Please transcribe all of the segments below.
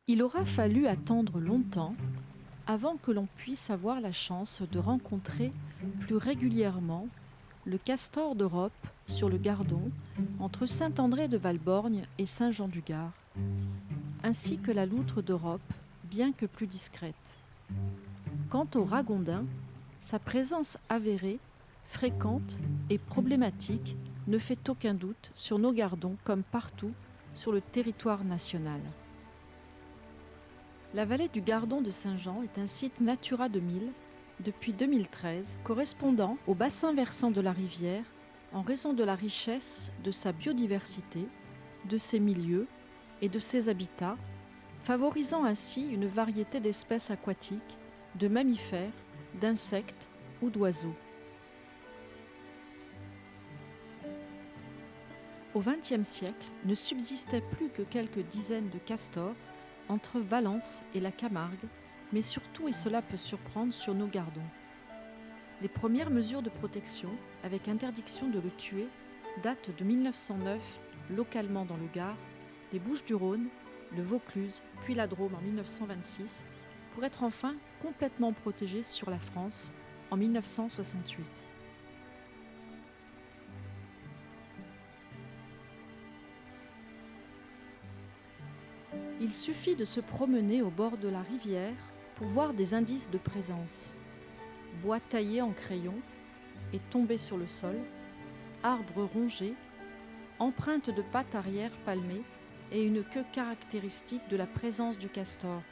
Il aura fallu attendre longtemps avant que l'on puisse avoir la chance de rencontrer plus régulièrement le castor d'Europe sur le Gardon entre Saint-André de Valborgne et Saint-Jean-du-Gard, ainsi que la loutre d'Europe, bien que plus discrète. Quant au ragondin, sa présence avérée, fréquente et problématique ne fait aucun doute sur nos gardons comme partout sur le territoire national. La vallée du Gardon de Saint-Jean est un site Natura 2000 depuis 2013, correspondant au bassin versant de la rivière en raison de la richesse de sa biodiversité, de ses milieux et de ses habitats, favorisant ainsi une variété d'espèces aquatiques, de mammifères, d'insectes ou d'oiseaux. Au XXe siècle, ne subsistaient plus que quelques dizaines de castors entre Valence et la Camargue, mais surtout, et cela peut surprendre, sur nos gardons. Les premières mesures de protection, avec interdiction de le tuer, datent de 1909, localement dans le Gard, les Bouches-du-Rhône, le Vaucluse, puis la Drôme en 1926, pour être enfin complètement protégés sur la France en 1968. Il suffit de se promener au bord de la rivière pour voir des indices de présence. Bois taillés en crayon et tombés sur le sol, arbres rongés, empreintes de pattes arrière palmées et une queue caractéristique de la présence du castor.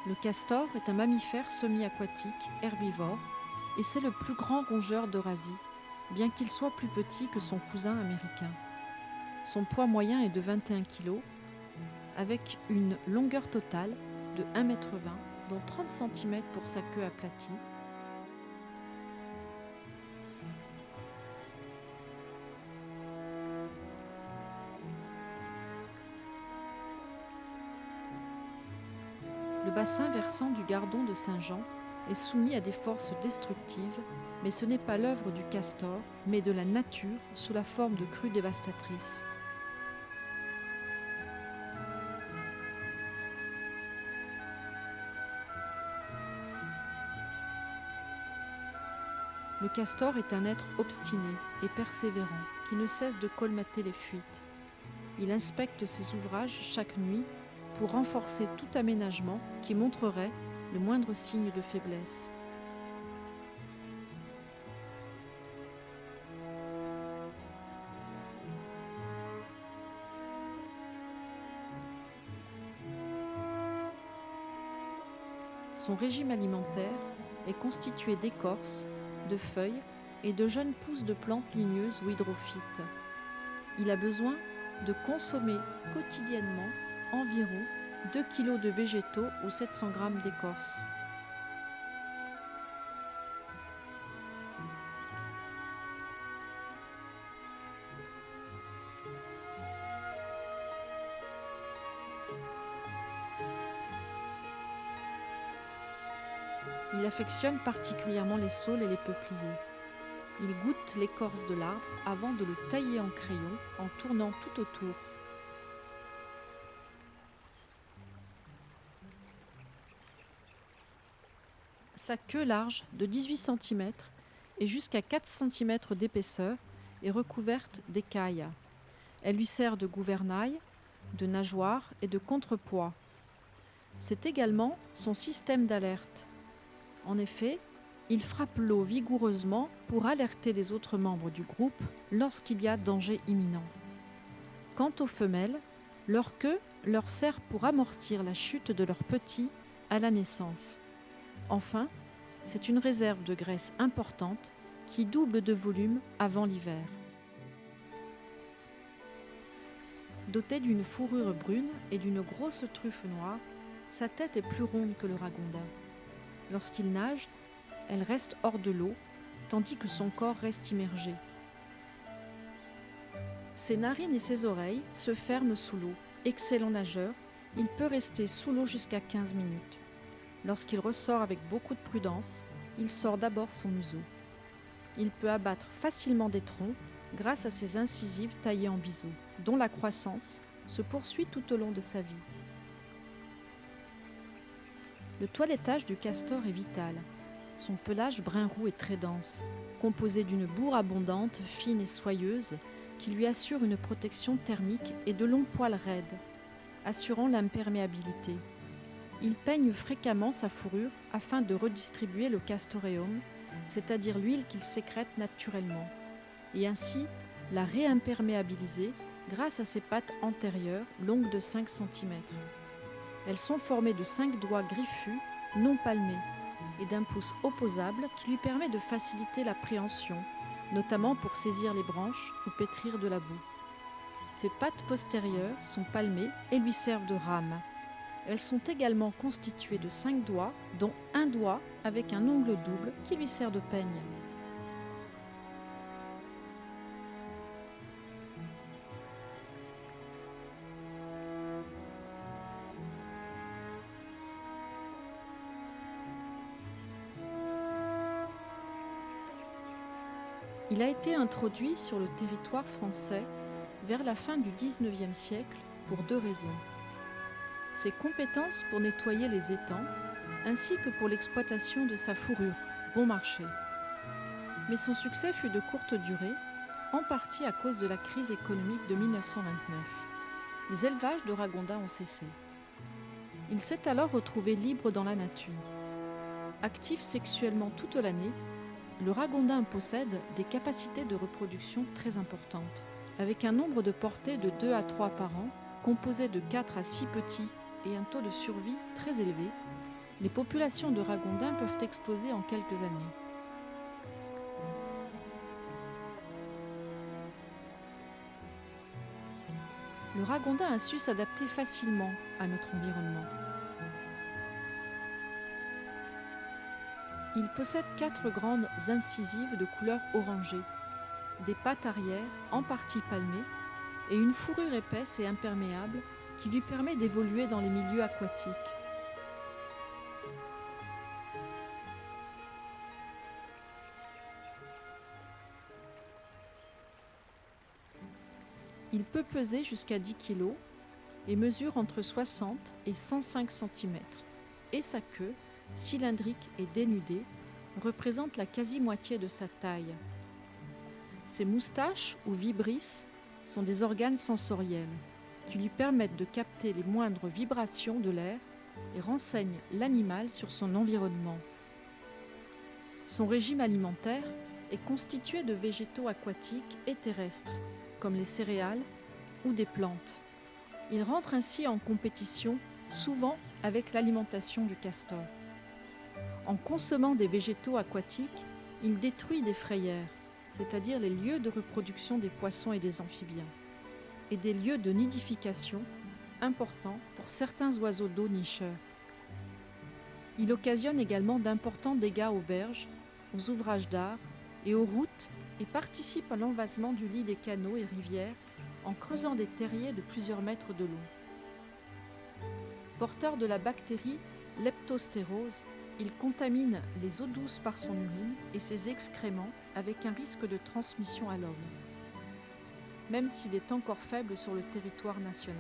Le castor est un mammifère semi-aquatique, herbivore, et c'est le plus grand rongeur d'Eurasie, bien qu'il soit plus petit que son cousin américain. Son poids moyen est de 21 kg, avec une longueur totale de 1,20 m, dont 30 cm pour sa queue aplatie. Le bassin versant du Gardon de Saint-Jean est soumis à des forces destructives, mais ce n'est pas l'œuvre du castor, mais de la nature sous la forme de crues dévastatrices. Le castor est un être obstiné et persévérant qui ne cesse de colmater les fuites. Il inspecte ses ouvrages chaque nuit pour renforcer tout aménagement qui montrerait le moindre signe de faiblesse. Son régime alimentaire est constitué d'écorces, de feuilles et de jeunes pousses de plantes ligneuses ou hydrophytes. Il a besoin de consommer quotidiennement environ 2 kg de végétaux ou 700 g d'écorce. Il affectionne particulièrement les saules et les peupliers. Il goûte l'écorce de l'arbre avant de le tailler en crayon en tournant tout autour. Sa queue large de 18 cm et jusqu'à 4 cm d'épaisseur est recouverte d'écailles. Elle lui sert de gouvernail, de nageoire et de contrepoids. C'est également son système d'alerte. En effet, il frappe l'eau vigoureusement pour alerter les autres membres du groupe lorsqu'il y a danger imminent. Quant aux femelles, leur queue leur sert pour amortir la chute de leurs petits à la naissance. Enfin, c'est une réserve de graisse importante qui double de volume avant l'hiver. Dotée d'une fourrure brune et d'une grosse truffe noire, sa tête est plus ronde que le ragondin. Lorsqu'il nage, elle reste hors de l'eau, tandis que son corps reste immergé. Ses narines et ses oreilles se ferment sous l'eau. Excellent nageur, Il peut rester sous l'eau jusqu'à 15 minutes. Lorsqu'il ressort avec beaucoup de prudence, il sort d'abord son museau. Il peut abattre facilement des troncs grâce à ses incisives taillées en biseau, dont la croissance se poursuit tout au long de sa vie. Le toilettage du castor est vital. Son pelage brun-roux est très dense, composé d'une bourre abondante, fine et soyeuse, qui lui assure une protection thermique et de longs poils raides, assurant l'imperméabilité. Il peigne fréquemment sa fourrure afin de redistribuer le castoreum, c'est-à-dire l'huile qu'il sécrète naturellement, et ainsi la réimperméabiliser grâce à ses pattes antérieures longues de 5 cm. Elles sont formées de 5 doigts griffus, non palmés, et d'un pouce opposable qui lui permet de faciliter la préhension, notamment pour saisir les branches ou pétrir de la boue. Ses pattes postérieures sont palmées et lui servent de rame. Elles sont également constituées de 5 doigts, dont un doigt avec un ongle double qui lui sert de peigne. Il a été introduit sur le territoire français vers la fin du XIXe siècle pour 2 raisons. Ses compétences pour nettoyer les étangs, ainsi que pour l'exploitation de sa fourrure, bon marché. Mais son succès fut de courte durée, en partie à cause de la crise économique de 1929. Les élevages de ragondins ont cessé. Il s'est alors retrouvé libre dans la nature. Actif sexuellement toute l'année, le ragondin possède des capacités de reproduction très importantes, avec un nombre de portées de 2 à 3 par an, composé de 4 à 6 petits et un taux de survie très élevé. Les populations de ragondins peuvent exploser en quelques années. Le ragondin a su s'adapter facilement à notre environnement. Il possède 4 grandes incisives de couleur orangée, des pattes arrière en partie palmées et une fourrure épaisse et imperméable qui lui permet d'évoluer dans les milieux aquatiques. Il peut peser jusqu'à 10 kg et mesure entre 60 et 105 cm, et sa queue, cylindrique et dénudée, représente la quasi-moitié de sa taille. Ses moustaches ou vibrisses sont des organes sensoriels qui lui permettent de capter les moindres vibrations de l'air et renseignent l'animal sur son environnement. Son régime alimentaire est constitué de végétaux aquatiques et terrestres, comme les céréales ou des plantes. Il rentre ainsi en compétition, souvent avec l'alimentation du castor. En consommant des végétaux aquatiques, il détruit des frayères, c'est-à-dire les lieux de reproduction des poissons et des amphibiens, et des lieux de nidification importants pour certains oiseaux d'eau nicheurs. Il occasionne également d'importants dégâts aux berges, aux ouvrages d'art et aux routes et participe à l'envasement du lit des canaux et rivières en creusant des terriers de plusieurs mètres de long. Porteur de la bactérie leptostérose, il contamine les eaux douces par son urine et ses excréments avec un risque de transmission à l'homme, même s'il est encore faible sur le territoire national.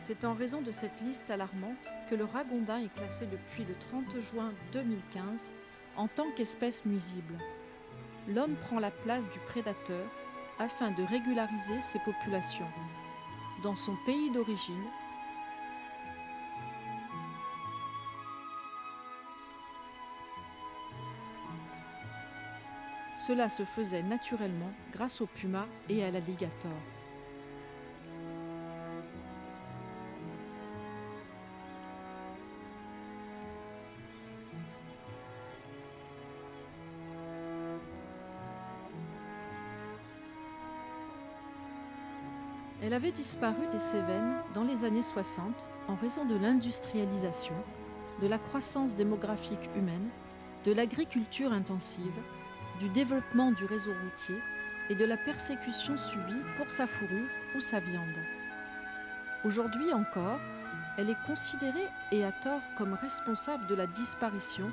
C'est en raison de cette liste alarmante que le ragondin est classé depuis le 30 juin 2015 en tant qu'espèce nuisible. L'homme prend la place du prédateur afin de régulariser ses populations. Dans son pays d'origine, cela se faisait naturellement grâce au puma et à l'alligator. Elle avait disparu des Cévennes dans les années 60 en raison de l'industrialisation, de la croissance démographique humaine, de l'agriculture intensive, du développement du réseau routier et de la persécution subie pour sa fourrure ou sa viande. Aujourd'hui encore, Elle est considérée, et à tort, comme responsable de la disparition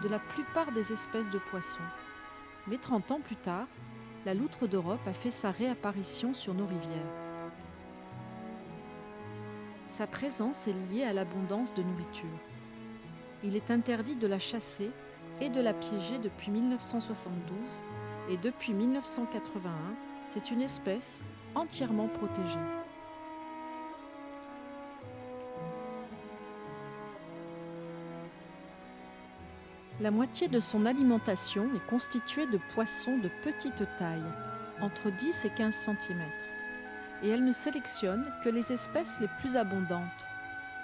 de la plupart des espèces de poissons. Mais 30 ans plus tard, la loutre d'Europe a fait sa réapparition sur nos rivières. Sa présence est liée à l'abondance de nourriture. Il est interdit de la chasser et de la piéger depuis 1972 et depuis 1981, c'est une espèce entièrement protégée. La moitié de son alimentation est constituée de poissons de petite taille, entre 10 et 15 cm, et elle ne sélectionne que les espèces les plus abondantes: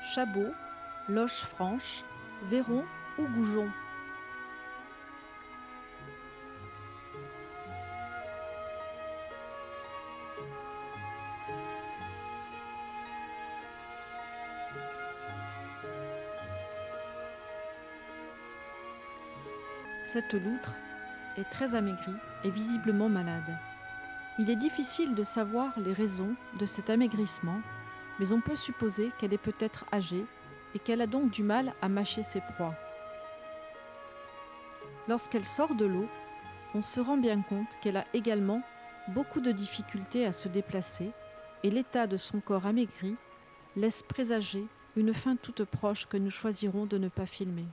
chabot, loche franche, verron ou goujon. Cette loutre est très amaigrie et visiblement malade. Il est difficile de savoir les raisons de cet amaigrissement, mais on peut supposer qu'elle est peut-être âgée et qu'elle a donc du mal à mâcher ses proies. Lorsqu'elle sort de l'eau, on se rend bien compte qu'elle a également beaucoup de difficultés à se déplacer et l'état de son corps amaigri laisse présager une fin toute proche que nous choisirons de ne pas filmer.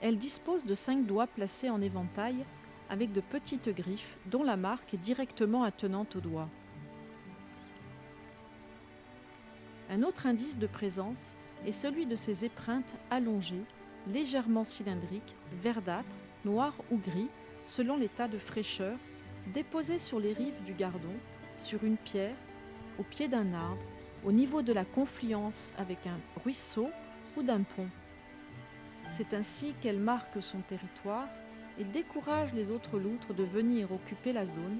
Elle dispose de 5 doigts placés en éventail avec de petites griffes dont la marque est directement attenante aux doigts. Un autre indice de présence est celui de ses épreintes allongées, légèrement cylindriques, verdâtres, noires ou gris, selon l'état de fraîcheur, déposées sur les rives du Gardon, sur une pierre, au pied d'un arbre, au niveau de la confluence avec un ruisseau ou d'un pont. C'est ainsi qu'elle marque son territoire et décourage les autres loutres de venir occuper la zone,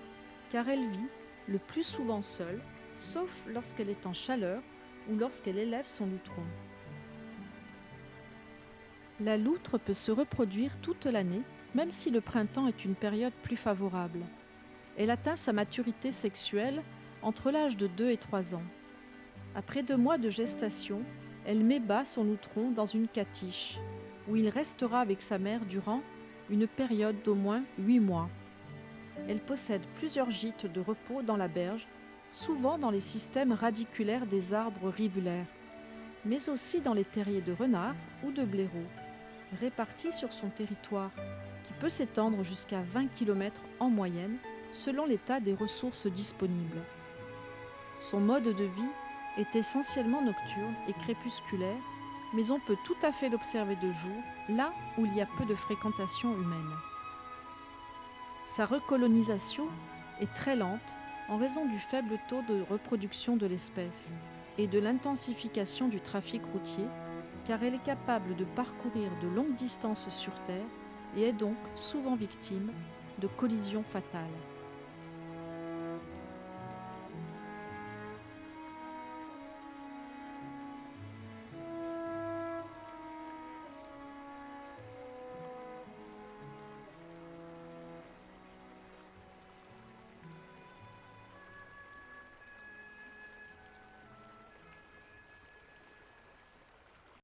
car elle vit le plus souvent seule, sauf lorsqu'elle est en chaleur ou lorsqu'elle élève son loutron. La loutre peut se reproduire toute l'année, même si le printemps est une période plus favorable. Elle atteint sa maturité sexuelle entre l'âge de 2 et 3 ans. Après 2 mois de gestation, elle met bas son loutron dans une catiche, où il restera avec sa mère durant une période d'au moins 8 mois. Elle possède plusieurs gîtes de repos dans la berge, souvent dans les systèmes radiculaires des arbres rivulaires, mais aussi dans les terriers de renards ou de blaireaux, répartis sur son territoire, qui peut s'étendre jusqu'à 20 km en moyenne, selon l'état des ressources disponibles. Son mode de vie est essentiellement nocturne et crépusculaire, mais on peut tout à fait l'observer de jour, là où il y a peu de fréquentation humaine. Sa recolonisation est très lente en raison du faible taux de reproduction de l'espèce et de l'intensification du trafic routier, car elle est capable de parcourir de longues distances sur Terre et est donc souvent victime de collisions fatales.